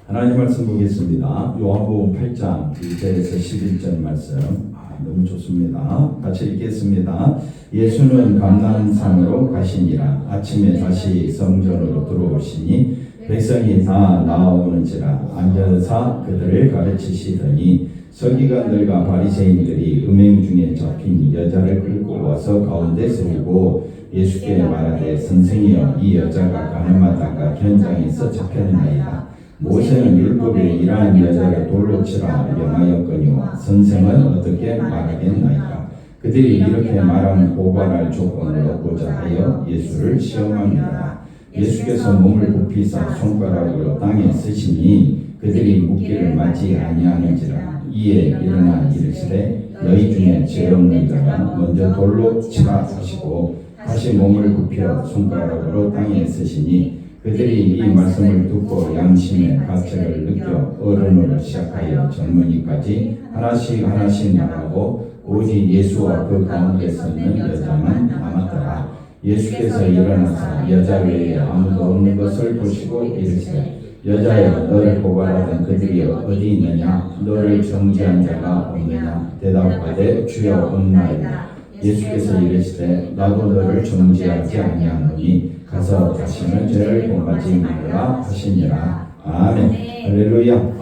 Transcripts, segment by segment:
하나님 말씀 보겠습니다. 요한복음 8장 1절에서 11절 말씀. 너무 좋습니다. 같이 읽겠습니다. 예수는 감람산으로 가시니라. 아침에 다시 성전으로 들어오시니 백성이 다 나오는지라. 앉아서 그들을 가르치시더니 서기관들과 바리새인들이 음행 중에 잡힌 여자를 끌고 와서 가운데 세우고 예수께 말하되, 선생이여, 이 여자가 가늠하다가 현장에서 잡혔나이다. 모세는 율법에 이러한 여자를 돌로 치라 명하였거니와 선생은 어떻게 말하겠나이까. 그들이 이렇게 말하면 고발할 조건을 얻고자 하여 예수를 시험합니다. 예수께서 몸을 굽히사 손가락으로 땅에 쓰시니 그들이 묻기를 맞지 아니하는지라. 이에 일어나 이르시되, 너희 중에 죄 없는 자가 먼저 돌로 치라 하시고 다시 몸을 굽혀 손가락으로 땅에 쓰시니 그들이 이 말씀을 듣고 양심의 가책을 느껴 어른으로 시작하여 젊은이까지 하나씩 나가고 오직 예수와 그 가운데 서는 여자만 남았더라. 예수께서 일어나사 여자 외에 아무도 없는 것을 보시고 이르시되, 여자여, 너를 고발하던 그들이 어디 있느냐? 너를 정죄한 자가 없느냐? 대답하되, 주여, 없나이다. 예수께서 이르시되, 나도 너를 정죄하지 아니하노니 가서 다시는 죄를 범하지 말라 하시니라. 아멘. 할렐루야.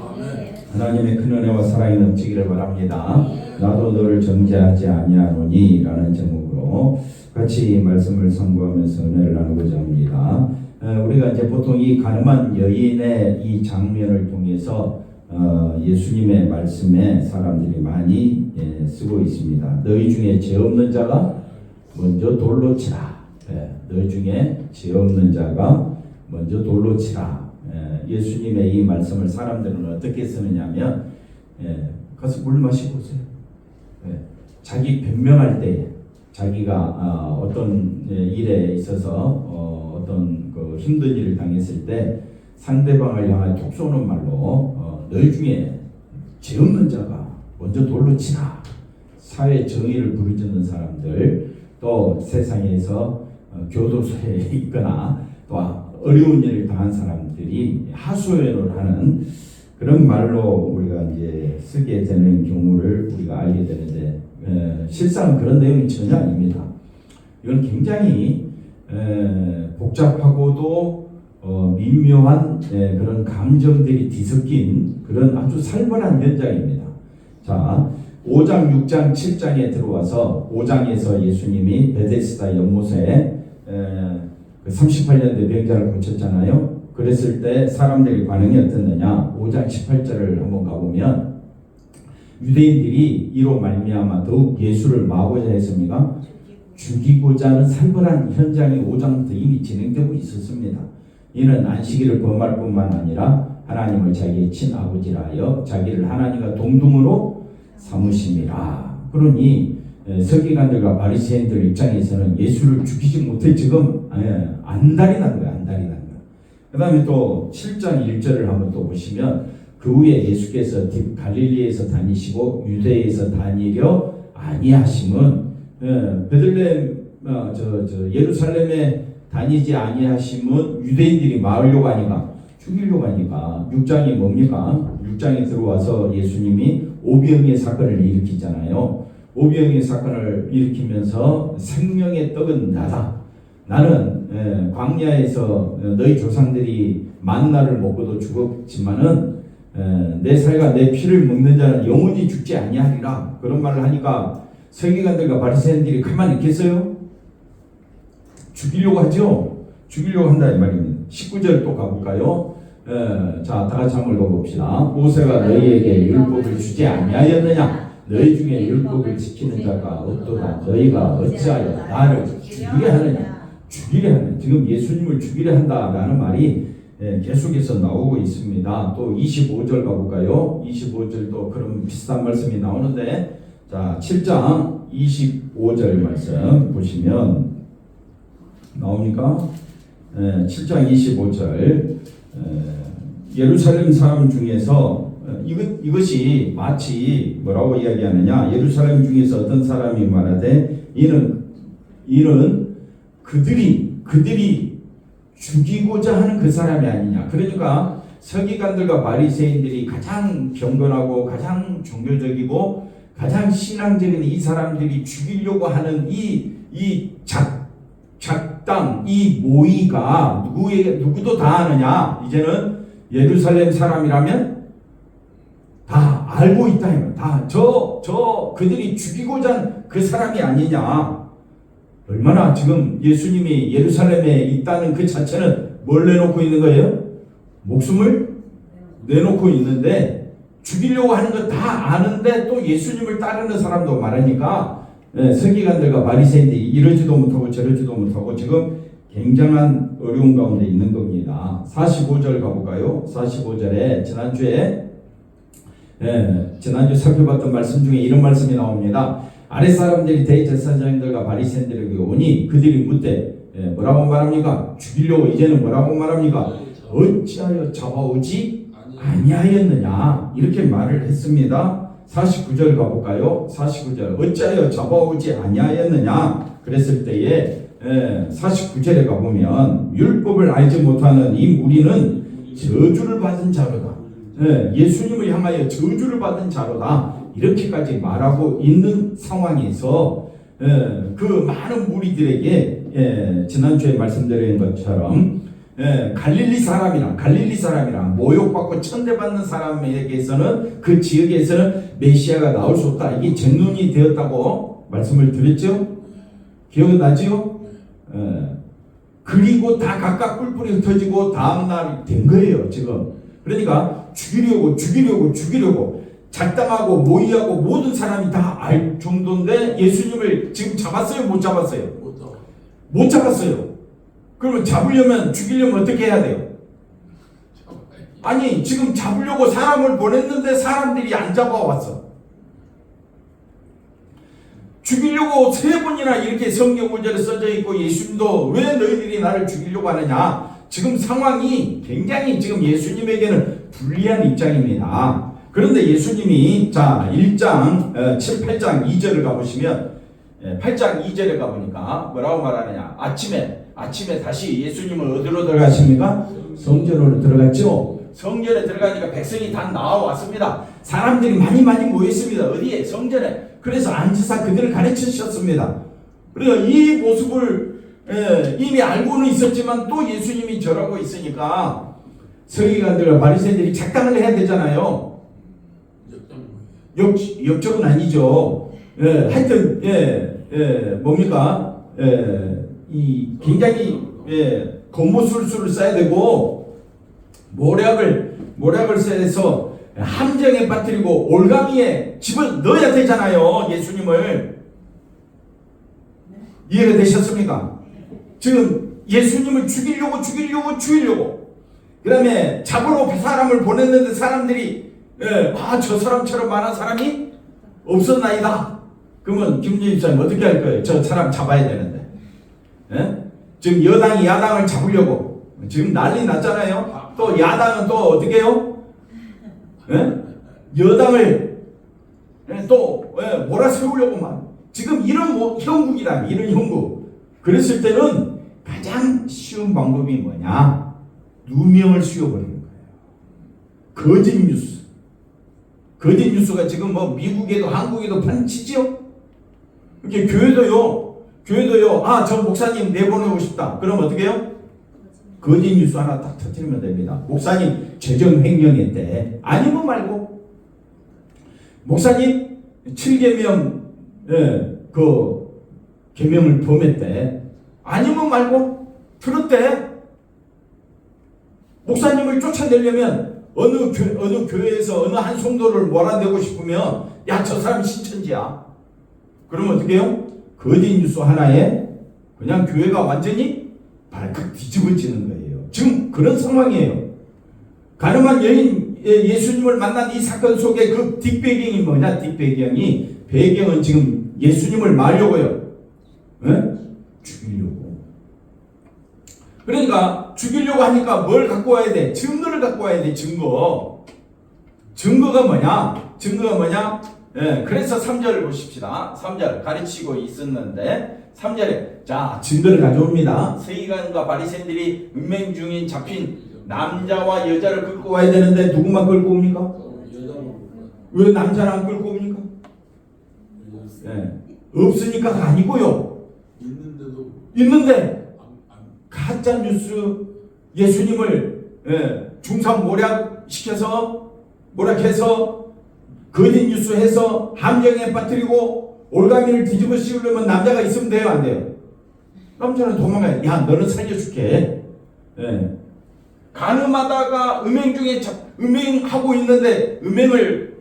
하나님의 큰 은혜와 사랑이 넘치기를 바랍니다. 나도 너를 정죄하지 아니하노니 라는 제목으로 같이 말씀을 상고하면서 은혜를 나누고자 합니다. 우리가 이제 보통 이 가늠한 여인의 이 장면을 통해서 예수님의 말씀에 사람들이 많이 쓰고 있습니다. 너희 중에 죄 없는 자가 먼저 돌로 치라. 너희 중에 죄 없는 자가 먼저 돌로 치라. 예수님의 이 말씀을 사람들은 어떻게 쓰느냐면, 가서 물 마시고 오세요. 자기 변명할 때, 자기가 어떤 일에 있어서 어떤 그 힘든 일을 당했을 때 상대방을 향해 톡 쏘는 말로 너희 중에 죄 없는 자가 먼저 돌로 치라. 사회 정의를 부르짖는 사람들, 또 세상에서 교도소에 있거나 또 어려운 일을 당한 사람들이 하소연을 하는 그런 말로 우리가 이제 쓰게 되는 경우를 우리가 알게 되는데, 실상 그런 내용이 전혀 아닙니다. 이건 굉장히 복잡하고도 미묘한 그런 감정들이 뒤섞인 그런 아주 살벌한 현장입니다. 자, 5장, 6장, 7장에 들어와서 5장에서 예수님이 베데스다 연못에 38년 뇌병자를 고쳤잖아요. 그랬을 때 사람들의 반응이 어땠느냐? 5장 18절을 한번 가보면, 유대인들이 이로 말미암아 더욱 예수를 마고자 했습니까? 죽이고자 하는 살벌한 현장이 5장부터 이미 진행되고 있었습니다. 이는 안식일을 범할 뿐만 아니라 하나님을 자기의 친아버지라 하여 자기를 하나님과 동등으로 삼으심이라. 그러니 서기관들과 바리새인들 입장에서는 예수를 죽이지 못해 지금 안달이 난 거야. 안달이 난 거야. 그 다음에 또 7장 1절을 한번 또 보시면, 그 후에 예수께서 갈릴리에서 다니시고 유대에서 다니려 아니하심은, 베들레헴 예루살렘에 다니지 아니하심은 유대인들이 막으려고 하니까, 죽이려고 하니까. 6장이 뭡니까? 6장에 들어와서 예수님이 오병이의 사건을 일으키잖아요. 오병이의 사건을 일으키면서 생명의 떡은 나다. 나는 광야에서 너희 조상들이 만나를 먹고도 죽었지만은 내 살과 내 피를 먹는 자는 영원히 죽지 아니하리라. 그런 말을 하니까 서기관들과 바리새인들이 가만히 있겠어요? 죽이려고 하죠. 죽이려고 한다 이 말입니다. 19절 또 가볼까요? 자, 다 같이 한번 읽어봅시다. 모세가 너희에게 율법을 주지 아니하였느냐? 너희 중에 율법을 지키는 자가 없도다. 너희가 어찌하여 나를 죽이려 하느냐? 죽이려 하느냐? 지금 예수님을 죽이려 한다라는 말이 계속해서 나오고 있습니다. 또 25절 가볼까요? 25절도 그런 비슷한 말씀이 나오는데, 자, 7장 25절 말씀 보시면 나옵니까? 7장 25절. 예루살렘 사람 중에서 이것이 마치 뭐라고 이야기하느냐? 예루살렘 중에서 어떤 사람이 말하되, 이는 그들이 죽이고자 하는 그 사람이 아니냐. 그러니까 서기관들과 바리새인들이 가장 경건하고 가장 종교적이고 가장 신앙적인 이 사람들이 죽이려고 하는 이 작당, 이 모의가 누구도 다 아느냐? 이제는 예루살렘 사람이라면 다 알고 있다. 다 그들이 죽이고자 한 그 사람이 아니냐? 얼마나 지금 예수님이 예루살렘에 있다는 그 자체는 뭘 내놓고 있는 거예요? 목숨을 내놓고 있는데 죽이려고 하는 거 다 아는데 또 예수님을 따르는 사람도 많으니까 서기관들과 바리새인들이 이러지도 못하고 저러지도 못하고 지금 굉장한 어려운 가운데 있는 겁니다. 45절 가볼까요? 45절에 지난주 살펴봤던 말씀 중에 이런 말씀이 나옵니다. 아랫사람들이 대제사장들과 바리새인들에게 오니 그들이 묻되 뭐라고 말합니까? 죽이려고 이제는 뭐라고 말합니까? 어찌하여 잡아오지 아니하였느냐 이렇게 말을 했습니다. 49절 가볼까요? 49절 어찌하여 잡아오지 아니하였느냐 그랬을 때에 49절에 가보면 율법을 알지 못하는 이 무리는 저주를 받은 자로다. 예수님을 향하여 저주를 받은 자로다. 이렇게까지 말하고 있는 상황에서 그 많은 무리들에게 지난주에 말씀드린 것처럼 갈릴리 사람이라 모욕받고 천대받는 사람에게서는 그 지역에서는 메시아가 나올 수 없다. 이게 정론이 되었다고 말씀을 드렸죠. 기억나지요? 그리고 다 각각 뿔뿔이 흩어지고 다음날 된 거예요 지금. 그러니까 죽이려고 작당하고 모의하고 모든 사람이 다 알 정도인데 예수님을 지금 잡았어요? 못 잡았어요? 못 잡았어요. 그러면 잡으려면 죽이려면 어떻게 해야 돼요? 아니 지금 잡으려고 사람을 보냈는데 사람들이 안 잡아왔어. 죽이려고 3번이나 이렇게 성경 구절에 써져 있고 예수님도 왜 너희들이 나를 죽이려고 하느냐. 지금 상황이 굉장히 지금 예수님에게는 불리한 입장입니다. 그런데 예수님이 1장 7, 8장 2절을 가보시면 8장 2절에 가보니까 뭐라고 말하느냐. 아침에 다시 예수님은 어디로 들어가십니까? 성전으로 들어갔죠. 성전에 들어가니까 백성이 다 나와왔습니다. 사람들이 많이 모였습니다. 어디에? 성전에. 그래서 앉으사 그들을 가르치셨습니다. 그래서 이 모습을 이미 알고는 있었지만 또 예수님이 절하고 있으니까 서기관들과 바리새인들이 작당을 해야 되잖아요. 역적은 아니죠. 하여튼 뭡니까? 이 굉장히 겉모술수를 써야 되고 모략을 써서 함정에 빠뜨리고 올가미에 집을 넣어야 되잖아요. 예수님을. 이해가 되셨습니까? 지금 예수님을 죽이려고 그 다음에 잡으러 사람을 보냈는데 사람들이 저 사람처럼 많은 사람이 없었나이다. 그러면 김준일 집사님 어떻게 할 거예요? 저 사람 잡아야 되는데. 지금 여당이 야당을 잡으려고 지금 난리 났잖아요. 또 야당은 또 어떻게 해요? 여당을 또 몰아세우려고만 지금 이런 형국이란 이런 형국. 그랬을 때는 가장 쉬운 방법이 뭐냐? 누명을 씌워버리는 거예요. 거짓 뉴스가 지금 뭐 미국에도 한국에도 판치죠. 이렇게 교회도요. 저 목사님 내보내고 싶다. 그럼 어떻게 해요? 거짓 뉴스 하나 딱 터뜨리면 됩니다. 목사님 재정 횡령의 때 아니면 말고 목사님 7계명 그 계명을 범했대 아니면 말고 그럴 목사님을 쫓아내려면 어느 교회에서 어느 한 성도를 몰아내고 싶으면 저 사람 신천지야. 그러면 어떻게 해요? 거짓 뉴스 하나에 그냥 교회가 완전히 발칵 뒤집어지는 거예요. 지금 그런 상황이에요. 가늠한 여인 예수님을 만난 이 사건 속에 그 뒷배경이 뭐냐? 배경은 지금 예수님을 말려고요. 죽이려고. 그러니까 죽이려고 하니까 뭘 갖고 와야 돼? 증거를 갖고 와야 돼. 증거가 뭐냐? 그래서 3절을 보십시다. 3절 가르치고 있었는데 3절에 증거를 가져옵니다. 서기관과 바리새인들이 운명 중인 잡힌 남자와 여자를 끌고 와야 되는데 누구만 끌고 옵니까? 왜 남자는 안 끌고 옵니까? 네. 없으니까가 아니고요. 있는데 가짜 뉴스 예수님을 중상 모략시켜서 모략해서 거짓 뉴스 해서 함정에 빠뜨리고 올가미를 뒤집어 씌우려면 남자가 있으면 돼요, 안 돼요? 남자는 도망가요. 야, 너는 살려줄게. 가늠하다가 음행 중에 음행하고 있는데 음행을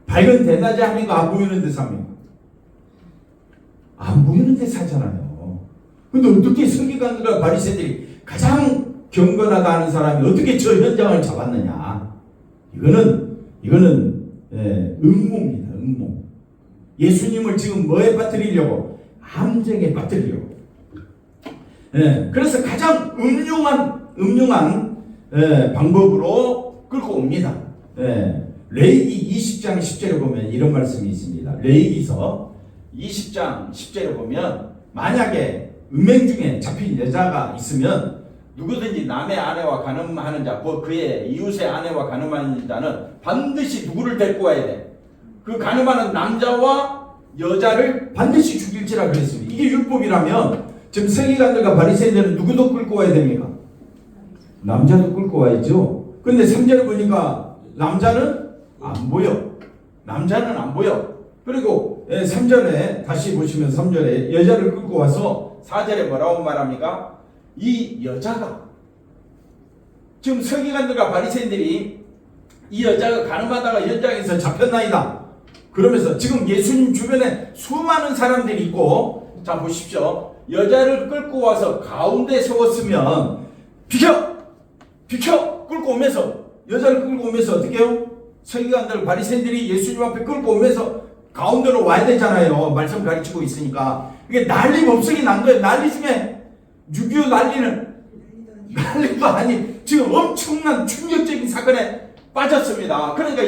발견되다지 하니까 안 보이는 데 삽니까? 안 보이는 데 사잖아요. 근데 어떻게 서기관들과 바리새인들이 가장 경건하다 하는 사람이 어떻게 저 현장을 잡았느냐? 이거는 음모입니다. 음모. 예수님을 지금 뭐에 빠뜨리려고? 함정에 빠뜨리려고. 그래서 가장 음흉한 방법으로 끌고 옵니다. 레위기 20장 10절에 보면 이런 말씀이 있습니다. 레위기서 20장 10절에 보면 만약에 음행 중에 잡힌 여자가 있으면 누구든지 남의 아내와 간음하는 자, 그의 이웃의 아내와 간음하는 자는 반드시 누구를 데리고 와야 돼? 그 간음하는 남자와 여자를 반드시 죽일지라 그랬습니다. 이게 율법이라면 지금 서기관들과 바리새인들은 누구도 끌고 와야 됩니까? 남자도 끌고 와야죠. 근데 3절에 보니까 남자는 안 보여. 남자는 안 보여. 그리고 3절에 다시 보시면 3절에 여자를 끌고 와서 4절에 뭐라고 말합니까? 이 여자가 지금 서기관들과 바리새인들이 이 여자가 간음하다가 현장에서 잡혔나이다. 그러면서 지금 예수님 주변에 수많은 사람들이 있고, 자 보십시오. 여자를 끌고 와서 가운데 세웠으면 비켜 끌고 오면서 여자를 끌고 오면서 어떻게 해요? 서기관들 바리새인들이 예수님 앞에 끌고 오면서 가운데로 와야 되잖아요. 말씀 가르치고 있으니까. 이게 난리 법석이 난 거예요. 난리 중에 6.25 난리도 아니 지금 엄청난 충격적인 사건에 빠졌습니다. 그러니까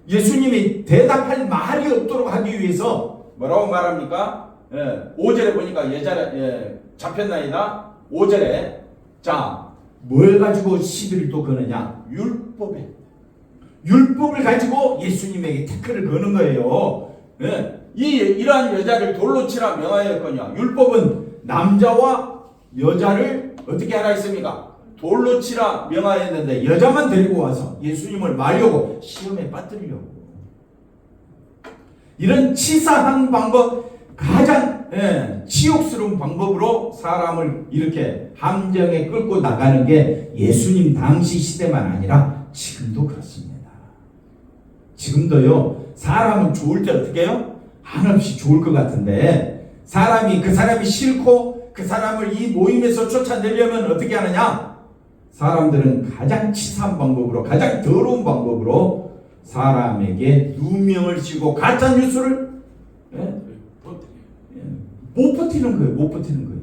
예수님이 대답할 말이 없도록 하기 위해서 뭐라고 말합니까? 5절에 보니까 여자 잡혔나이다. 5절에 자 뭘 가지고 시비를 또 거느냐? 율법을 가지고 예수님에게 태클을 거는 거예요. 이러한 여자를 돌로 치라 명하였거니와 율법은 남자와 여자를 어떻게 하라 했습니까? 돌로 치라 명하였는데 여자만 데리고 와서 예수님을 말려고 시험에 빠뜨리려고. 이런 치사한 방법, 가장 치욕스러운 방법으로 사람을 이렇게 함정에 끌고 나가는 게 예수님 당시 시대만 아니라 지금도 그렇습니다. 지금도요. 사람은 좋을 때 어떻게 해요? 한없이 좋을 것 같은데 그 사람이 싫고 그 사람을 이 모임에서 쫓아내려면 어떻게 하느냐? 사람들은 가장 치사한 방법으로, 가장 더러운 방법으로 사람에게 누명을 씌고 가짜 뉴스를 못 버티는 거예요.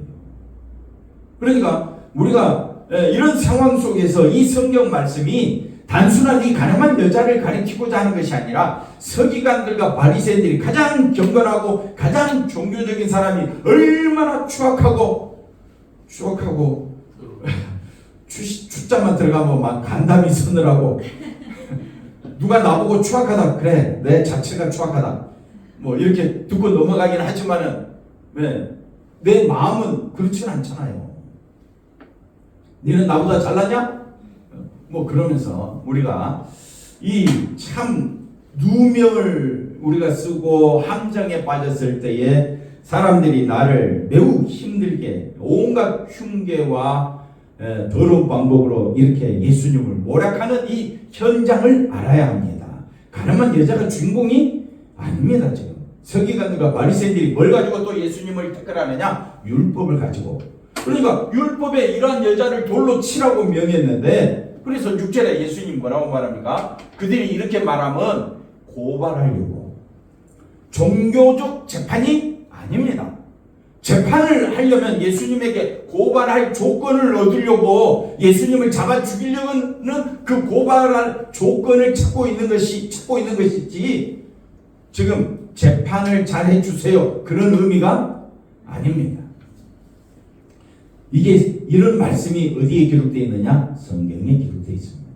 그러니까 우리가 이런 상황 속에서 이 성경 말씀이 단순하게 가늠한 여자를 가리키고자 하는 것이 아니라 서기관들과 바리새인들이 가장 경건하고 가장 종교적인 사람이 얼마나 추악하고 추자만 들어가면 막 간담이 서늘하고 누가 나보고 추악하다 그래 내 자체가 추악하다 뭐 이렇게 듣고 넘어가긴 하지만은 내 마음은 그렇진 않잖아요. 너는 나보다 잘났냐? 뭐 그러면서 우리가 이 참 누명을 우리가 쓰고 함정에 빠졌을 때에 사람들이 나를 매우 힘들게 온갖 흉계와 더러운 방법으로 이렇게 예수님을 모략하는 이 현장을 알아야 합니다. 가늠한 여자가 주인공이 아닙니다. 지금 서기관들과 바리새인들이 뭘 가지고 또 예수님을 태클하느냐? 율법을 가지고. 그러니까 율법에 이러한 여자를 돌로 치라고 명했는데 그래서 6절에 예수님 뭐라고 말합니까? 그들이 이렇게 말하면 고발하려고. 종교적 재판이 아닙니다. 재판을 하려면 예수님에게 고발할 조건을 얻으려고 예수님을 잡아 죽이려는 그 고발할 조건을 찾고 있는 것이지 지금 재판을 잘 해주세요 그런 의미가 아닙니다. 이게 이런 말씀이 어디에 기록되어 있느냐? 성경에 기록되어 있습니다.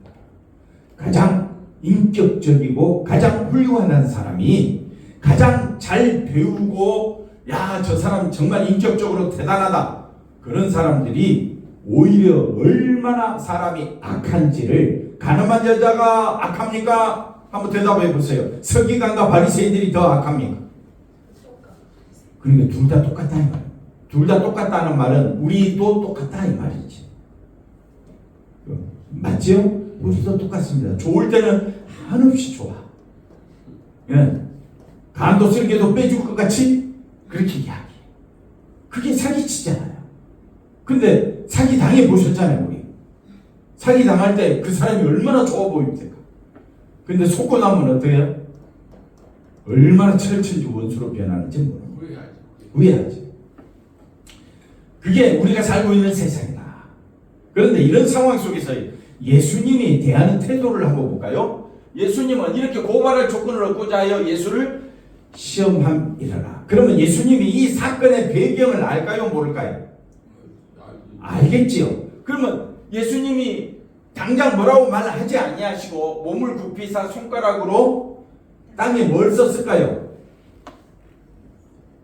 가장 인격적이고 가장 훌륭한 사람이 가장 잘 배우고 야, 저 사람 정말 인격적으로 대단하다. 그런 사람들이 오히려 얼마나 사람이 악한지를 가늠한 여자가 악합니까? 한번 대답해 보세요. 서기관과 바리새인들이 더 악합니까? 그러니까 둘 다 똑같다 이 말이에요. 둘 다 똑같다는 말은 우리도 똑같다 이 말이지. 맞죠? 우리도 똑같습니다. 좋을 때는 한없이 좋아. 예. 간도 쓸개도 빼줄 것 같이 그렇게 이야기해. 그게 사기치잖아요. 근데 사기 당해 보셨잖아요, 우리. 사기 당할 때 그 사람이 얼마나 좋아 보입니까? 근데 속고 나면 어때요? 얼마나 철천지 원수로 변하는지 모르고 후회하지. 그게 우리가 살고 있는 세상이다. 그런데 이런 상황 속에서 예수님이 대하는 태도를 한번 볼까요? 예수님은 이렇게 고발할 조건을 얻고자 하여 예수를 시험함이라라. 그러면 예수님이 이 사건의 배경을 알까요? 모를까요? 알겠지요. 그러면 예수님이 당장 뭐라고 말하지 아니하시고 몸을 굽히사 손가락으로 땅에 뭘 썼을까요?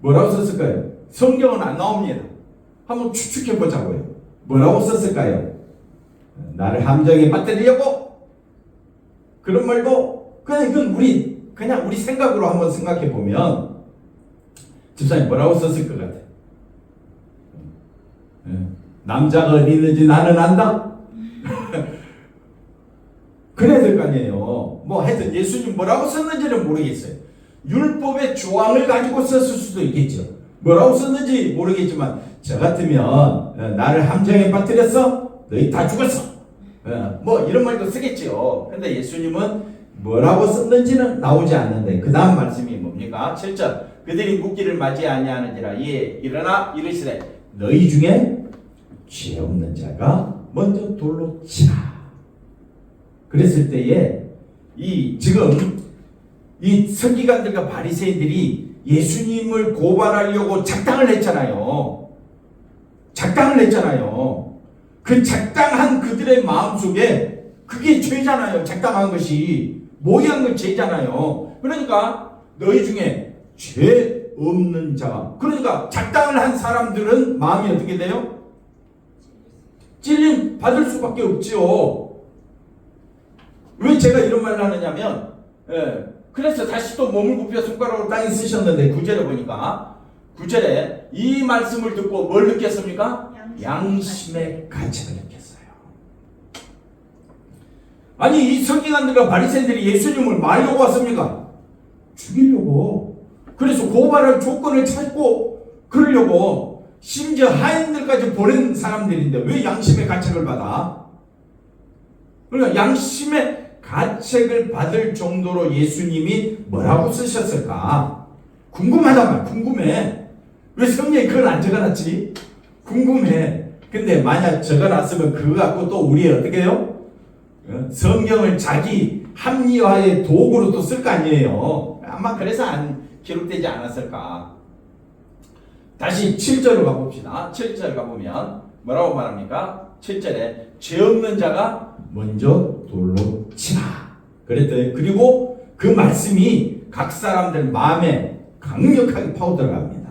뭐라고 썼을까요? 성경은 안 나옵니다. 한번 추측해 보자고요. 뭐라고 썼을까요? 나를 함정에 빠뜨리려고? 그런 말도 그냥 우리 생각으로 한번 생각해 보면 집사님 뭐라고 썼을 것 같아요? 남자가 어디 있는지 나는 안다? 그래야 될 거 아니에요. 뭐 하여튼 예수님 뭐라고 썼는지는 모르겠어요. 율법의 조항을 가지고 썼을 수도 있겠죠. 뭐라고 썼는지 모르겠지만 저 같으면 나를 함정에 빠뜨렸어? 너희 다 죽었어. 뭐 이런 말도 쓰겠죠. 근데 예수님은 뭐라고 썼는지는 나오지 않는데 그 다음 말씀이 뭡니까? 7절 그들이 묻기를 맞이 아니하는지라 이에 일어나 이르시되 너희 중에 죄 없는 자가 먼저 돌로 치라. 그랬을 때에 지금 이 서기관들과 바리새인들이 예수님을 고발하려고 작당을 했잖아요. 그 작당한 그들의 마음속에 그게 죄잖아요. 작당한 것이 모의한 건 죄잖아요. 그러니까 너희 중에 죄 없는 자, 그러니까 작당을 한 사람들은 마음이 어떻게 돼요? 찔림 받을 수밖에 없지요. 왜 제가 이런 말을 하느냐면 그래서 다시 또 몸을 굽혀 손가락으로 땅에 쓰셨는데 9절에 보니까 9절에 이 말씀을 듣고 뭘 느꼈습니까? 양심의 가책을 느꼈어요. 아니 이 서기관들과 바리새인들이 예수님을 말려고 왔습니까? 죽이려고. 그래서 고발할 조건을 찾고 그러려고 심지어 하인들까지 보낸 사람들인데 왜 양심의 가책을 받아? 그러니까 양심의 가책을 받을 정도로 예수님이 뭐라고 쓰셨을까? 궁금하단 말, 궁금해. 왜 성경에 그걸 안 적어놨지? 궁금해. 근데 만약 적어놨으면 그거 갖고 또 우리 어떻게 해요? 성경을 자기 합리화의 도구로 또 쓸 거 아니에요. 아마 그래서 안 기록되지 않았을까? 다시 7절로 가봅시다. 7절 가보면 뭐라고 말합니까? 7절에 죄 없는 자가 먼저 돌로 치라. 그랬더니 그리고 그 말씀이 각 사람들 마음에 강력하게 파고 들어갑니다.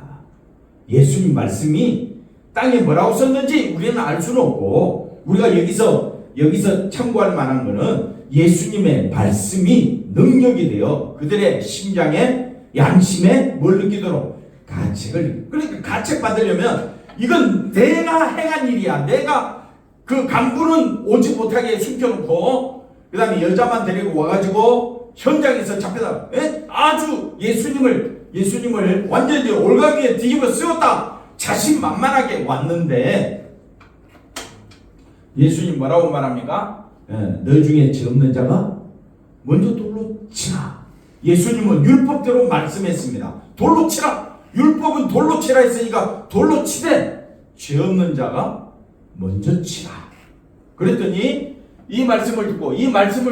예수님 말씀이 땅에 뭐라고 썼는지 우리는 알 수는 없고 우리가 여기서 참고할 만한 것은 예수님의 말씀이 능력이 되어 그들의 심장에 양심에 뭘 느끼도록 가책을. 그러니까 가책 받으려면 이건 내가 행한 일이야. 내가 그 간부는 오지 못하게 숨겨놓고 그 다음에 여자만 데리고 와가지고 현장에서 잡혀다 아주 예수님을 완전히 올가미에 뒤집어 쓰였다. 자신만만하게 왔는데 예수님 뭐라고 말합니까? 너 중에 죄 없는 자가 먼저 돌로 치라. 예수님은 율법대로 말씀했습니다. 돌로 치라. 율법은 돌로 치라 했으니까 돌로 치되 죄 없는 자가 먼저 치라. 그랬더니 이 말씀을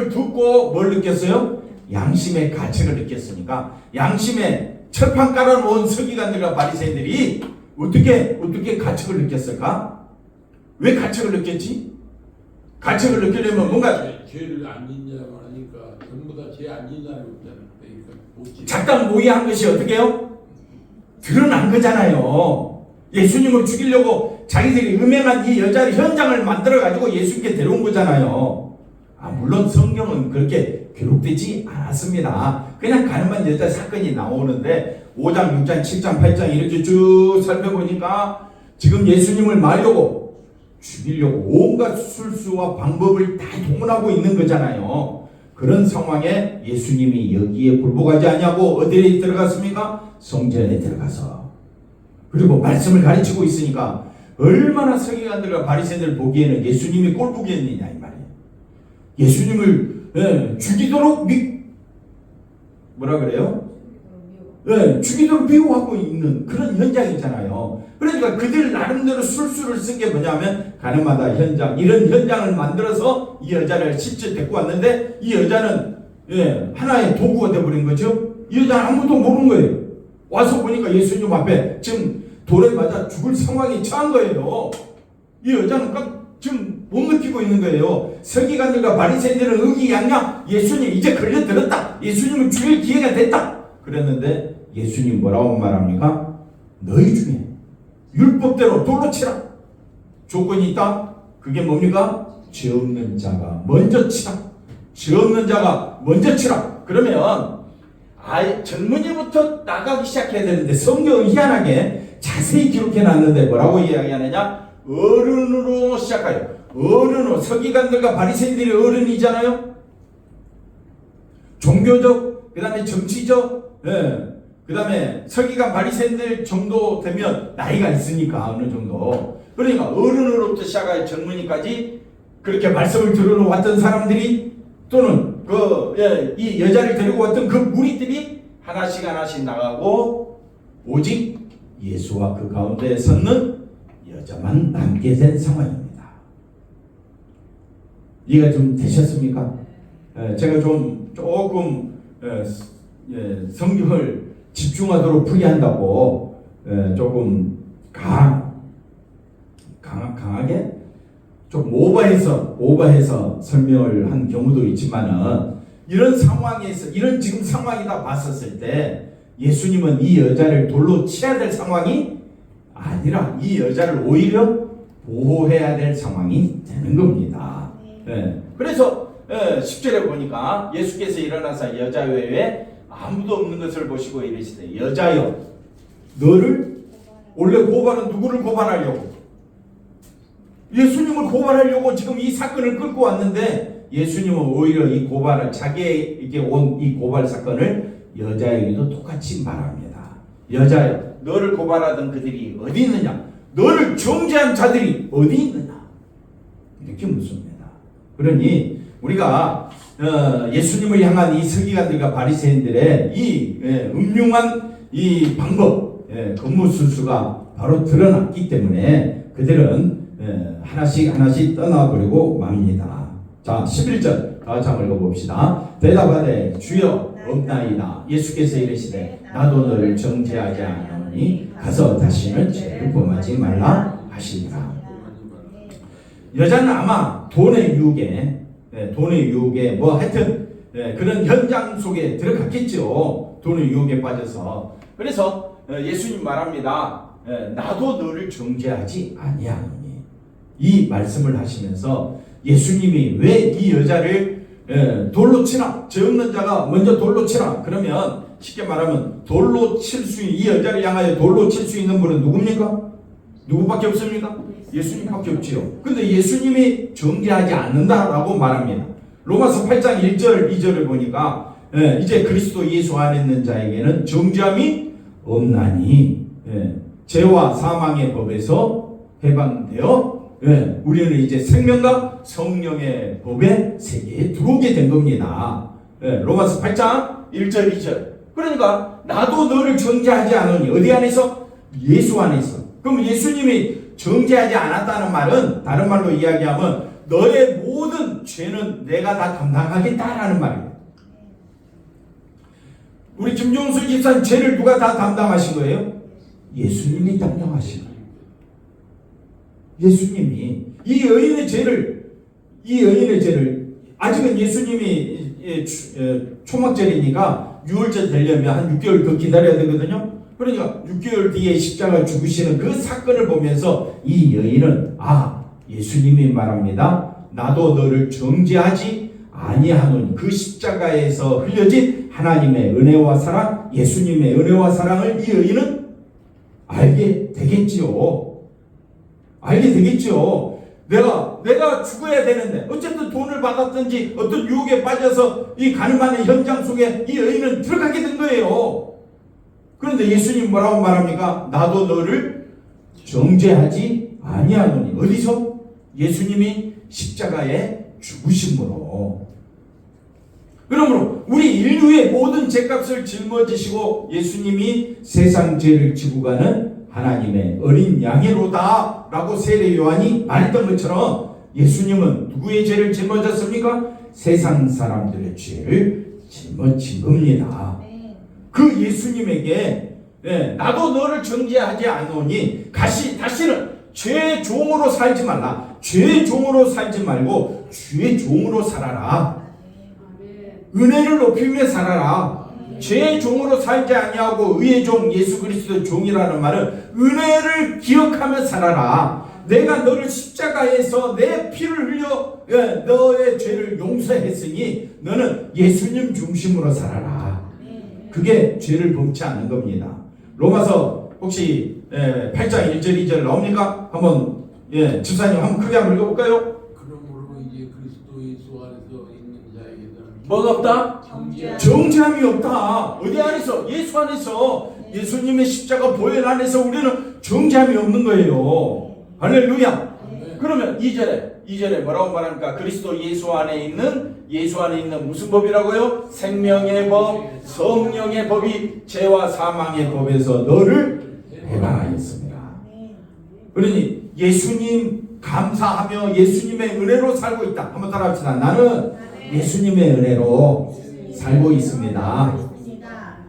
듣고 뭘 느꼈어요? 양심의 가책을 느꼈으니까 양심의 철판 깔아놓은 서기관들과 바리새인들이 어떻게 가책을 느꼈을까? 왜 가책을 느꼈지? 가책을 느끼려면 뭔가 죄를 안 짓냐고 하니까 전부 다 죄 안 짓는 사람이 없잖아. 그러니까 못 작당 모의한 것이 어떻게 해요? 드러난 거잖아요. 예수님을 죽이려고 자기들이 음행한 이 여자의 현장을 만들어가지고 예수님께 데려온 거잖아요. 물론 성경은 그렇게 기록되지 않았습니다. 그냥 가늠한 여자 사건이 나오는데 5장, 6장, 7장, 8장 이렇게 쭉 살펴보니까 지금 예수님을 말려고 죽이려고 온갖 술수와 방법을 다 동원하고 있는 거잖아요. 그런 상황에 예수님이 여기에 굴복하지 않냐고 어디에 들어갔습니까? 성전에 들어가서 그리고 말씀을 가르치고 있으니까 얼마나 서기관들과 바리새인들 보기에는 예수님이 꼴보기였느냐 이 말이에요. 예수님을 죽이도록 뭐라 그래요? 죽이도록 미워하고 있는 그런 현장이잖아요. 그러니까 그들 나름대로 술수를 쓴 게 뭐냐면 가늠하다 현장, 이런 현장을 만들어서 이 여자를 실제 데리고 왔는데 이 여자는 하나의 도구가 되어버린 거죠. 이 여자는 아무도 모르는 거예요. 와서 보니까 예수님 앞에 지금 돌에 맞아 죽을 상황이 처한 거예요. 이 여자는 지금 못 느끼고 있는 거예요. 서기관들과 바리새인들은 의기양양 예수님 이제 걸려들었다. 예수님을 죽일 기회가 됐다. 그랬는데 예수님 뭐라고 말합니까? 너희 중에 율법대로 돌로 치라. 조건이 있다. 그게 뭡니까? 죄 없는 자가 먼저 치라. 죄 없는 자가 먼저 치라. 그러면 젊은이부터 나가기 시작해야 되는데 성경은 희한하게 자세히 기록해 놨는데 뭐라고 이야기하느냐? 어른으로 시작해요. 어른으로. 서기관들과 바리새인들이 어른이잖아요. 종교적, 그 다음에 정치적, 그 다음에 서기관 바리새인들 정도 되면 나이가 있으니까 어느 정도. 그러니까 어른으로부터 시작하여 젊은이까지 그렇게 말씀을 들으러 왔던 사람들이 또는 이 여자를 데리고 왔던 그 무리들이 하나씩 나가고 오직 예수와 그 가운데에 섰는 여자만 남게 된 상황입니다. 이해가 좀 되셨습니까? 제가 조금 성경을 집중하도록 풀이한다고 조금 강하게 좀 오버해서 설명을 한 경우도 있지만은 이런 상황에서 이런 지금 상황이다 봤었을 때 예수님은 이 여자를 돌로 치야 될 상황이 아니라 이 여자를 오히려 보호해야 될 상황이 되는 겁니다. 그래서 10절에 보니까 예수께서 일어나서 여자 외에 아무도 없는 것을 보시고 이르시되 여자여 너를 원래 고발은 누구를 고발하려고? 예수님을 고발하려고 지금 이 사건을 끌고 왔는데 예수님은 오히려 이 고발을 자기에게 온 이 고발 사건을 여자에게도 똑같이 말합니다. 여자여 너를 고발하던 그들이 어디 있느냐? 너를 정죄한 자들이 어디 있느냐? 이렇게 묻습니다. 그러니 우리가 예수님을 향한 이 서기관들과 바리새인들의 이 음흉한 이 방법, 건무술수가 바로 드러났기 때문에 그들은 하나씩 떠나버리고 맙니다. 자, 11절 다시 한번 읽어봅시다. 대답하되 주여 없나이다. 예수께서 이르시되 나도 너를 정죄하지 않으니 가서 다시는 죄를 범하지 말라 하시니라. 여자는 아마 돈의 유혹에 뭐 하여튼 그런 현장 속에 들어갔겠죠. 돈의 유혹에 빠져서. 그래서 예수님 말합니다. 나도 너를 정죄하지 아니하노니. 이 말씀을 하시면서 예수님이 왜 이 여자를 돌로 치라. 죄 없는 자가 먼저 돌로 치라. 그러면 쉽게 말하면 돌로 칠 수 있는 이 여자를 향하여 돌로 칠 수 있는 분은 누굽니까? 누구밖에 없습니까? 예수님밖에 없지요. 근데 예수님이 정죄하지 않는다라고 말합니다. 로마서 8장 1절 2절을 보니까 이제 그리스도 예수 안에 있는 자에게는 정죄함이 없나니 죄와 사망의 법에서 해방되어 우리는 이제 생명과 성령의 법의 세계에 들어오게 된 겁니다. 로마서 8장 1절 2절. 그러니까 나도 너를 정죄하지 않으니 어디 안에서? 예수 안에서. 그럼 예수님이 정죄하지 않았다는 말은 다른 말로 이야기하면 너의 모든 죄는 내가 다 담당하겠다라는 말이에요. 우리 김종수 집사님 죄를 누가 다 담당하신 거예요? 예수님이 담당하신 거예요. 예수님이 이 여인의 죄를 아직은 예수님이 초막절이니까 유월절 되려면 한 6개월 더 기다려야 되거든요. 그러니까 6개월 뒤에 십자가 죽으시는 그 사건을 보면서 이 여인은 예수님이 말합니다. 나도 너를 정죄하지 아니하노니 그 십자가에서 흘려진 하나님의 은혜와 사랑, 예수님의 은혜와 사랑을 이 여인은 알게 되겠지요. 내가 죽어야 되는데 어쨌든 돈을 받았든지 어떤 유혹에 빠져서 이 가늠하는 현장 속에 이 여인은 들어가게 된 거예요. 그런데 예수님 뭐라고 말합니까? 나도 너를 정죄하지 아니하노니. 어디서? 예수님이 십자가에 죽으심으로. 그러므로 우리 인류의 모든 죄값을 짊어지시고 예수님이 세상 죄를 지고 가는 하나님의 어린 양이로다 라고 세례 요한이 말했던 것처럼 예수님은 누구의 죄를 짊어졌습니까? 세상 사람들의 죄를 짊어진 겁니다. 그 예수님에게 나도 너를 정죄하지 않으니 다시는 죄의 종으로 살지 말라. 죄의 종으로 살지 말고 주의 종으로 살아라. 은혜를 높이며 살아라. 죄의 종으로 살지 아니하고 의의 종 예수 그리스도의 종이라는 말은 은혜를 기억하며 살아라. 내가 너를 십자가에서 내 피를 흘려 너의 죄를 용서했으니 너는 예수님 중심으로 살아라. 그게 죄를 범치 않는 겁니다. 로마서 혹시 8장 1절 2절 나옵니까? 한번 집사님 한번 크게 한번 읽어볼까요? 그러므로 이제 그리스도 예수 안에서 있는 자에게는 뭐가 없다? 정죄함이 없다. 어디 안에서? 예수 안에서. 예수님의 십자가 보혈 안에서 우리는 정죄함이 없는 거예요. 할렐루야. 그러면 2절에 뭐라고 말합니까? 그리스도 예수 안에 있는 무슨 법이라고요? 생명의 법, 성령의 법이 죄와 사망의 법에서 너를 해방하였습니다. 그러니 예수님 감사하며 예수님의 은혜로 살고 있다. 한번 따라합시다. 나는 예수님의 은혜로 살고 있습니다.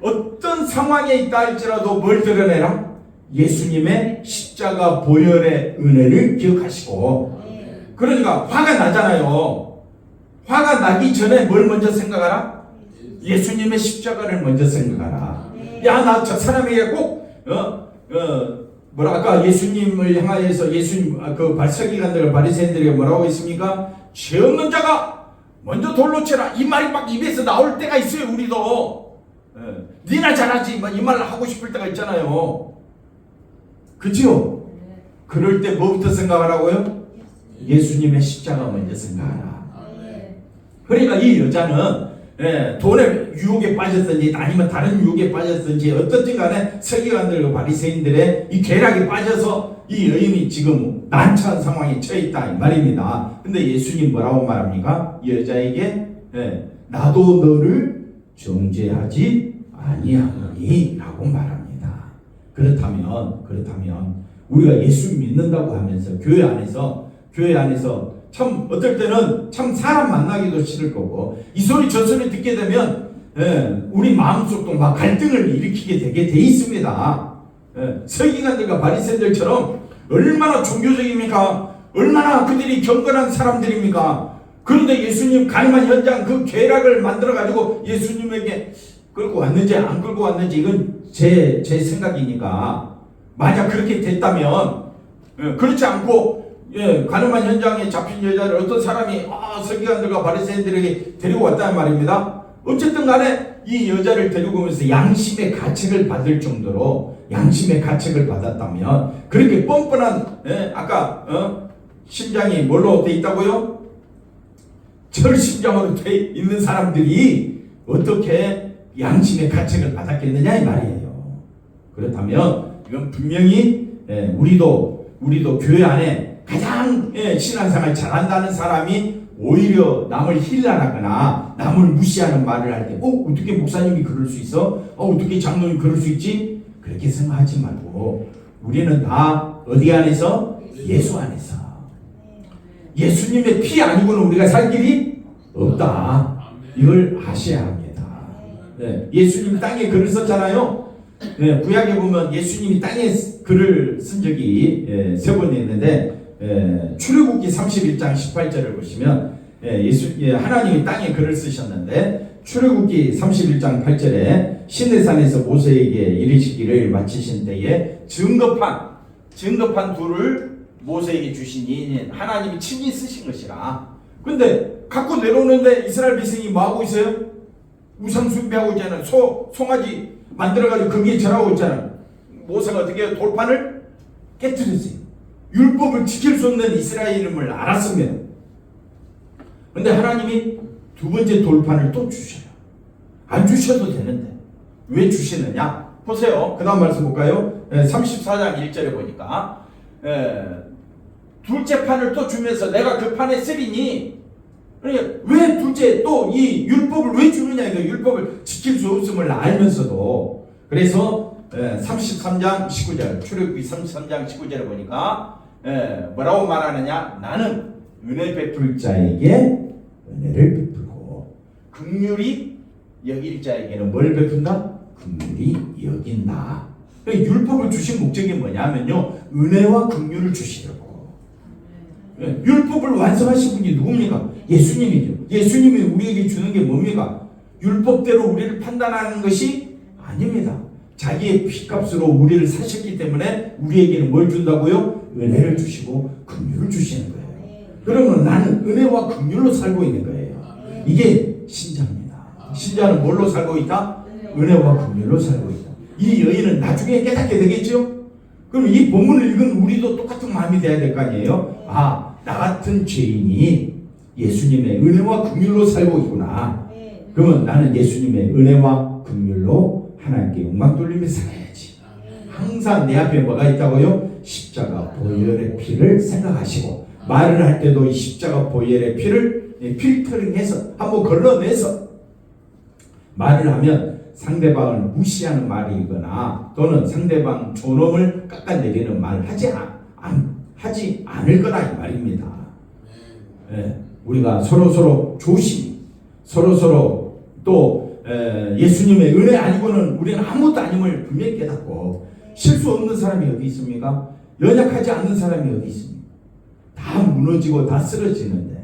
어떤 상황에 있다 할지라도 뭘 드러내라? 예수님의 십자가 보혈의 은혜를 기억하시고. 그러니까 화가 나잖아요. 화가 나기 전에 뭘 먼저 생각하라? 예수님의 십자가를 먼저 생각하라. 야, 나 저 사람에게 꼭 아까 예수님을 향하여서 예수님 그 서기관들 바리새인들에게 뭐라고 했습니까? 죄 없는 자가 먼저 돌로 쳐라. 이 말이 막 입에서 나올 때가 있어요. 우리도 니나 잘하지 이 말 하고 싶을 때가 있잖아요. 그죠? 그럴 때 뭐부터 생각하라고요? 예수님의 십자가 먼저 생각하라. 그러니까 이 여자는 돈의 유혹에 빠졌든지 아니면 다른 유혹에 빠졌든지 어떻든 간에 서기관들과 바리새인들의 이 괴락에 빠져서 이 여인이 지금 난처한 상황에 처해 있다 이 말입니다. 근데 예수님 뭐라고 말합니까? 이 여자에게 나도 너를 정죄하지 아니하노니 라고 말합니다. 그렇다면 우리가 예수 믿는다고 하면서 교회 안에서 참 어떨 때는 참 사람 만나기도 싫을 거고 이 소리 저 소리 듣게 되면 우리 마음속도 막 갈등을 일으키게 되게 돼 있습니다. 서기관들과 바리새인들처럼 얼마나 종교적입니까? 얼마나 그들이 경건한 사람들입니까? 그런데 예수님 가늠한 현장 그 괴락을 만들어 가지고 예수님에게 끌고 왔는지 안 끌고 왔는지 이건 제 생각이니까 만약 그렇게 됐다면 그렇지 않고 가늠한 현장에 잡힌 여자를 어떤 사람이 서기관들과 바리새인들에게 데리고 왔다는 말입니다. 어쨌든 간에 이 여자를 데리고 오면서 양심의 가책을 받을 정도로 양심의 가책을 받았다면 그렇게 뻔뻔한 아까 심장이 뭘로 돼 있다고요? 철심장으로 돼 있는 사람들이 어떻게 양심의 가책을 받았겠느냐 이 말이에요. 그렇다면 이건 분명히 우리도 교회 안에 가장 신앙생활 잘한다는 사람이 오히려 남을 힐난하거나 남을 무시하는 말을 할 때 어떻게 목사님이 그럴 수 있어? 어떻게 장로님이 그럴 수 있지? 그렇게 생각하지 말고 우리는 다 어디 안에서? 예수 안에서. 예수님의 피 아니고는 우리가 살 길이 없다. 이걸 아셔야 합니다. 예수님 땅에 글을 썼잖아요. 구약에 보면 예수님이 땅에 글을 쓴 적이 3번 있는데 출애굽기 31장 18절을 보시면 하나님이 땅에 글을 쓰셨는데 출애굽기 31장 8절에 시내산에서 모세에게 이르시기를 마치신 때에 증거판 둘을 모세에게 주시니 하나님이 친히 쓰신 것이라. 근데 갖고 내려오는데 이스라엘 백성이 뭐하고 있어요? 우상 숭배하고 있잖아요. 송아지 만들어가지고 거기에 절하고 있잖아요. 모세가 어떻게 해요? 돌판을 깨뜨렸어요. 율법을 지킬 수 없는 이스라엘임을 알았습니다. 근데 하나님이 두 번째 돌판을 또 주셔요. 안 주셔도 되는데 왜 주시느냐? 보세요. 그 다음 말씀 볼까요? 34장 1절에 보니까 둘째 판을 또 주면서 내가 그 판에 쓰리니, 그러니까 왜 둘째 또 이 율법을 왜 주느냐, 이거 율법을 지킬 수 없음을 알면서도. 그래서 33장 19절 출애굽기 33장 19절에 보니까 뭐라고 말하느냐? 나는 은혜 베풀 자에게 은혜를 베풀고 긍휼히 여길 자에게는 뭘 베푼다? 긍휼히 여긴다. 그러니까 율법을 주신 목적이 뭐냐면요, 은혜와 긍휼을 주시려고. 율법을 완성하신 분이 누굽니까? 예수님이죠. 예수님이 우리에게 주는 게 뭡니까? 율법대로 우리를 판단하는 것이 아닙니다. 자기의 피값으로 우리를 사셨기 때문에 우리에게는 뭘 준다고요? 은혜를 주시고 긍휼을 주시는 거예요. 그러면 나는 은혜와 긍휼로 살고 있는 거예요. 이게 신자입니다. 신자는 뭘로 살고 있다? 은혜와 긍휼로 살고 있다. 이 여인은 나중에 깨닫게 되겠죠? 그럼 이 본문을 읽은 우리도 똑같은 마음이 돼야 될 거 아니에요? 아, 나 같은 죄인이 예수님의 은혜와 긍휼로 살고 있구나. 그러면 나는 예수님의 은혜와 긍휼로 하나님께 영광 돌리며 살아야지. 항상 내 앞에 뭐가 있다고요? 십자가 보혈의 피를 생각하시고, 말을 할 때도 이 십자가 보혈의 피를 필터링해서 한번 걸러내서 말을 하면 상대방을 무시하는 말이거나 또는 상대방 존엄을 깎아내리는 말을 하지 않을 거다, 이 말입니다. 우리가 서로 조심히 서로 또 예수님의 은혜 아니고는 우리는 아무것도 아님을 분명히 깨닫고, 실수 없는 사람이 어디 있습니까? 연약하지 않는 사람이 어디 있습니까? 다 무너지고 다 쓰러지는데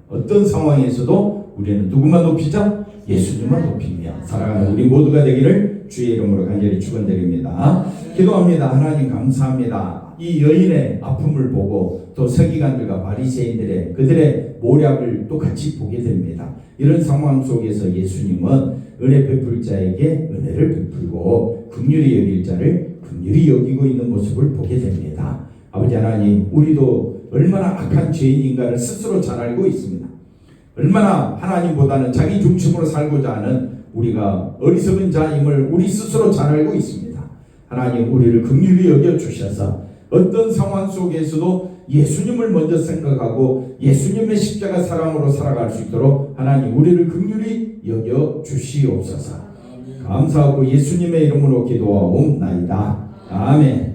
어떤 상황에서도 우리는 누구만 높이자? 예수님만 높이며 살아가는 우리 모두가 되기를 주의 이름으로 간절히 축원드립니다. 기도합니다. 하나님 감사합니다. 이 여인의 아픔을 보고 또 서기관들과 바리새인들의 그들의 모략을 또 같이 보게 됩니다. 이런 상황 속에서 예수님은 은혜 베풀 자에게 은혜를 베풀고 긍휼히 여길 자를 긍휼히 여기고 있는 모습을 보게 됩니다. 아버지 하나님, 우리도 얼마나 악한 죄인인가를 스스로 잘 알고 있습니다. 얼마나 하나님보다는 자기 중심으로 살고자 하는 우리가 어리석은 자임을 우리 스스로 잘 알고 있습니다. 하나님, 우리를 긍휼히 여겨주셔서 어떤 상황 속에서도 예수님을 먼저 생각하고 예수님의 십자가 사랑으로 살아갈 수 있도록 하나님 우리를 긍휼히 여겨주시옵소서. 감사하고 예수님의 이름으로 기도하옵나이다. 아멘.